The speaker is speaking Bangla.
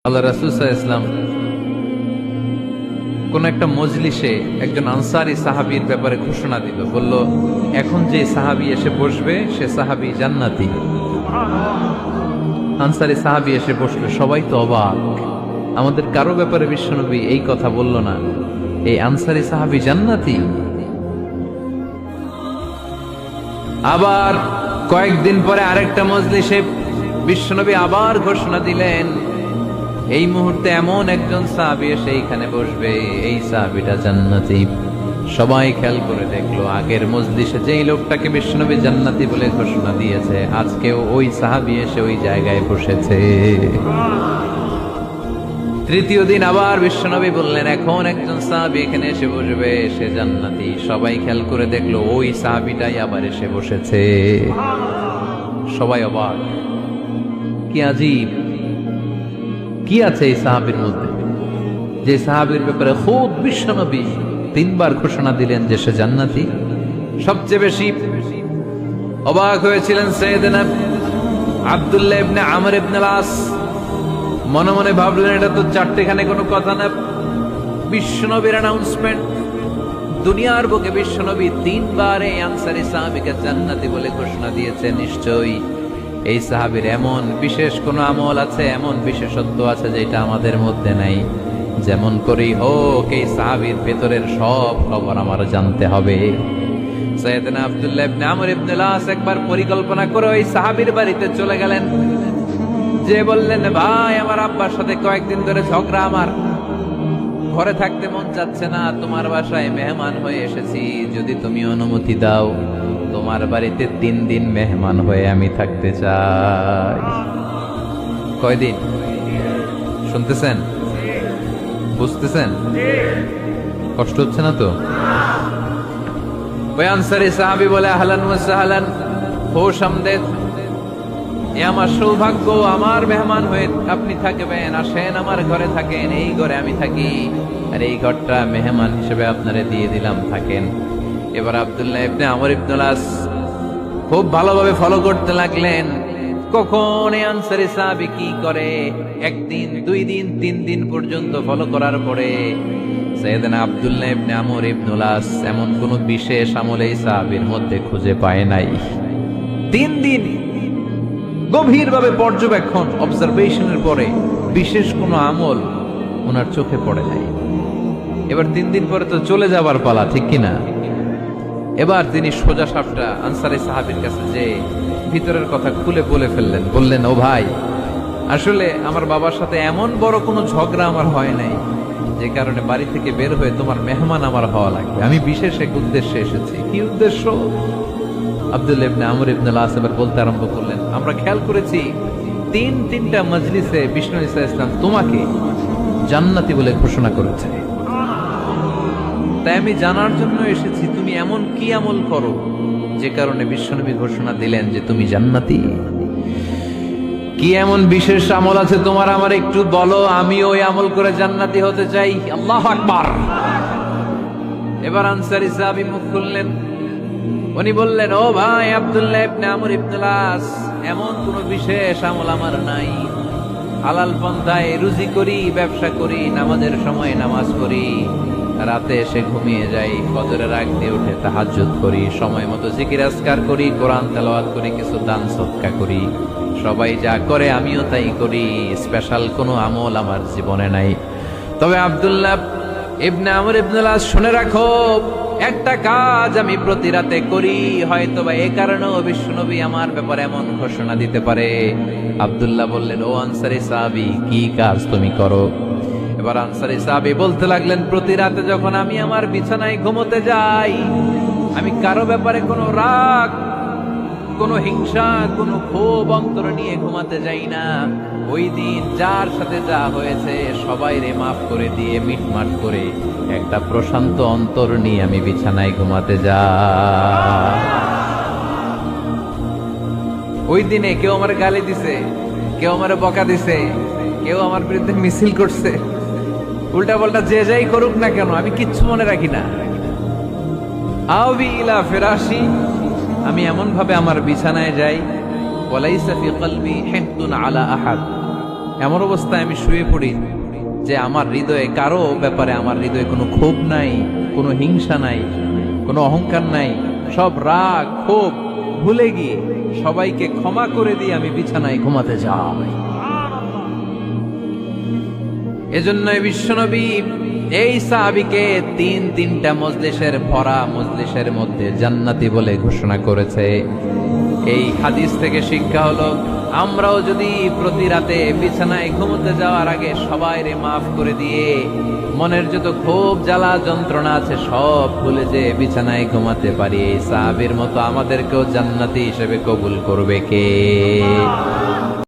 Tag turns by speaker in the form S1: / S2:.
S1: আল্লাহ রাসূল সাল্লাল্লাহু আলাইহি ওয়াসাল্লাম কোন একটা মজলিসে একজন আনসারী সাহাবীর ব্যাপারে ঘোষণা দিল, বলল এখন যে সাহাবী এসে বসবে সে সাহাবী জান্নাতি। আনসারী সাহাবী এসে বসলো, সবাই তো অবাক, আমাদের কারো ব্যাপারে বিশ্বনবী এই কথা বলল না, এই আনসারী সাহাবী জান্নাতি। আবার কয়েকদিন পরে আরেকটা মজলিসে বিশ্বনবী আবার ঘোষণা দিলেন, এই মুহূর্তে এমন একজন সাহাবী এসে এইখানে বসবে, এই সাহাবীটা জান্নাতি। সবাই খেয়াল করে দেখলো, আগের মজলিসে যেই লোকটাকে বিশ্বনবী জান্নাতি বলে ঘোষণা দিয়েছে, আজকেও ওই সাহাবী এসে ওই জায়গায় বসেছে। তৃতীয় দিন আবার বিশ্বনবী বললেন, এখন একজন সাহাবী এখানে এসে বসবে, সে জান্নাতি। সবাই খেয়াল করে দেখলো, ওই সাহাবীটাই আবার এসে বসেছে। সবাই অবাক, কি আজীব, কি আছে এই সাহাবীর মধ্যে, যে সাহাবীর ব্যাপারে খুব বিশ্বনবী তিনবার ঘোষণা দিলেন যে সে জান্নাতি। সবচেয়ে বেশি অবাক হয়েছিলেন সাইয়েদনা আব্দুল্লাহ ইবনে আমর ইবনে আস। মনে মনে ভাবলেন, এটা তো চারটেখানে কোনো কথা না, বিশ্বনবীর অ্যানাউন্সমেন্ট। দুনিয়ার বুকে বিশ্বনবী তিনবার এই আনসারী সাহাবীকে জান্নাতি বলে ঘোষণা দিয়েছে, নিশ্চয়ই এই সাহাবীর এমন বিশেষ কোন আমল আছে, এমন বিশেষত্ব আছে যেটা আমাদের মধ্যে নাই। যেমন করেই হোক এই সাহাবীর ভেতরের সব খবর আমার জানতে হবে। সাইয়েদনা আব্দুল্লাহ ইবনে আমর ইবনে আস একবার পরিকল্পনা করে ওই সাহাবীর বাড়িতে চলে গেলেন, যে বললেন, ভাই আমার আব্বার সাথে কয়েকদিন ধরে ঝগড়া, আমার ঘরে থাকতে মন চাচ্ছে না, তোমার বাসায় মেহমান হয়ে এসেছি, যদি তুমি অনুমতি দাও তোমার বাড়িতে 3 দিন মেহমান হয়ে আমি থাকতে চাই। কয়দিন? শুনতেছেন, বুঝতেছেন, কষ্ট হচ্ছে না তো? ওই আনসারী সাহাবী বলে, আহলান ওয়া সাহলান, খোশ আমদেদ, এ আমার সৌভাগ্য, আমার মেহমান হয়ে আপনি থাকবেন, আসেন আমার ঘরে থাকেন, এই ঘরে আমি থাকি, আর এই ঘরটা মেহমান হিসেবে আপনারে দিয়ে দিলাম, থাকেন। এবার আব্দুল্লাহ ইবনে আমর ইবনে আস খুব ভালোভাবে ফলো করতে লাগলেন, কখন এই আনসারী সাহাবী কি করে। 1 দিন, 2 দিন, 3 দিন পর্যন্ত ফলো করার পরে সাইয়েদনা আব্দুল্লাহ ইবনে আমর ইবনে আস এমন কোন বিশেষ আমল এই সাহাবীর মধ্যে খুঁজে পায় নাই। 3 দিন গভীরভাবে পর্যবেক্ষণ, অবজারভেশনের পরে বিশেষ কোনো আমল ওনার চোখে পড়ে নাই। এবার 3 দিন পরে তো চলে যাবার পালা, ঠিক কিনা? এবার তিনি সোজা সাপটা আনসারী সাহাবীর কাছে যে ভিতরের কথা খুলে বলে ফেললেন, বললেন, ও ভাই, আসলে আমার বাবার সাথে এমন বড় কোনো ঝগড়া আমার হয় নাই যে কারণে বাড়ি থেকে বের হয়ে তোমার মেহমান আমার হওয়া লাগবে, আমি বিশেষ এক উদ্দেশ্যে এসেছি। কি উদ্দেশ্য? আব্দুল্লাহ ইবনে আমর ইবনে আস এবার বলতে আরম্ভ করলেন, আমরা খেয়াল করেছি 3টা মজলিসে বিষ্ণু ঈসা ইসলাম তোমাকে জান্নাতি বলে ঘোষণা করেছে, তাই আমি জানার জন্য এসেছি তুমি এমন কি আমল করো যে কারণে বিশ্বনবী ঘোষণা দিলেন যে তুমি জান্নাতি। কি এমন বিশেষ আমল আছে তোমার, আমার একটু বলো, আমি ওই আমল করে জান্নাতি হতে চাই। আল্লাহু আকবার। এবার আনসারী সাহাবী মুখ খুললেন, উনি বললেন, ও ভাই আব্দুল্লাহ ইবনে আমর ইবনে আস, এমন কোন বিশেষ আমল আমার নাই, হালাল পন্থায় রুজি করি, ব্যবসা করি, নামাজের সময় নামাজ পড়ি, রাতে এসে ঘুমিয়ে যাই, ফজরের আগ দিয়ে উঠে তাহাজ্জুদ করি, সময় মতো জিকির আজকার করি, কোরআন তেলাওয়াত করি, কিছু দান সদকা করি, সবাই যা করে আমিও তাই করি, স্পেশাল কোনো আমল আমার জীবনে নাই। তবে আব্দুল্লাহ ইবনে আমর ইবনে আস, শুনে রাখো, একটা কাজ আমি প্রতি রাতে করি, হয়তো বা এই কারণেও বিশ্বনবী আমার ব্যাপারে এমন ঘোষণা দিতে পারে। আব্দুল্লাহ বললেন, ও আনসারী সাহাবী, কি কাজ তুমি করো? এবার আনসারী সাহাবী বলতে লাগলেন, প্রতি রাতে যখন আমি আমার বিছানায় ঘুমোতে যাই, আমি কারো ব্যাপারে কোনো রাগ, কোনো হিংসা, কোনো ক্ষোভ অন্তর নিয়ে ঘুমাতে যাই না। ওই দিন যার সাথে যা হয়েছে সবাই রে মাফ করে দিয়ে মিটমাট করে একটা প্রশান্ত অন্তর নিয়ে আমি বিছানায় ঘুমাতে যাই। ওই দিনে কেউ আমার গালি দিছে, কেউ আমার বকা দিছে, কেউ আমার বিরুদ্ধে মিছিল করছে, উল্টা পাল্টা যে যাই করুক না কেন, আমি কিচ্ছু মনে রাখি না। আওবি ইলা ফিরাশি, আমি এমন ভাবে আমার বিছানায় যাই, ওয়ালাইসা ফি কলবি হিকদুন আলা আহাদ, এমন অবস্থায় আমি শুয়ে পড়ি যে আমার হৃদয়ে কারো ব্যাপারে আমার হৃদয়ে কোনো ক্ষোভ নাই, কোনো হিংসা নাই, কোনো অহংকার নাই, সব রাগ ক্ষোভ ভুলে গিয়ে সবাইকে ক্ষমা করে দিয়ে আমি বিছানায় ঘুমাতে যাই। এজন্যই বিশ্বনবী এই সাহাবীকে তিনটা মজলিসের ভরা মজলিসের মধ্যে জান্নাতি বলে ঘোষণা করেছে। এই হাদিস থেকে শিক্ষা হলো, আমরাও যদি প্রতি রাতে বিছানায় ঘুমোতে যাওয়ার আগে সবাইরে মাফ করে দিয়ে মনের যত ক্ষোভ জ্বালা যন্ত্রণা আছে সব ভুলে যে বিছানায় ঘুমাতে পারি, এই সাহাবীর মতো আমাদেরকেও জান্নাতি হিসেবে কবুল করবে কে?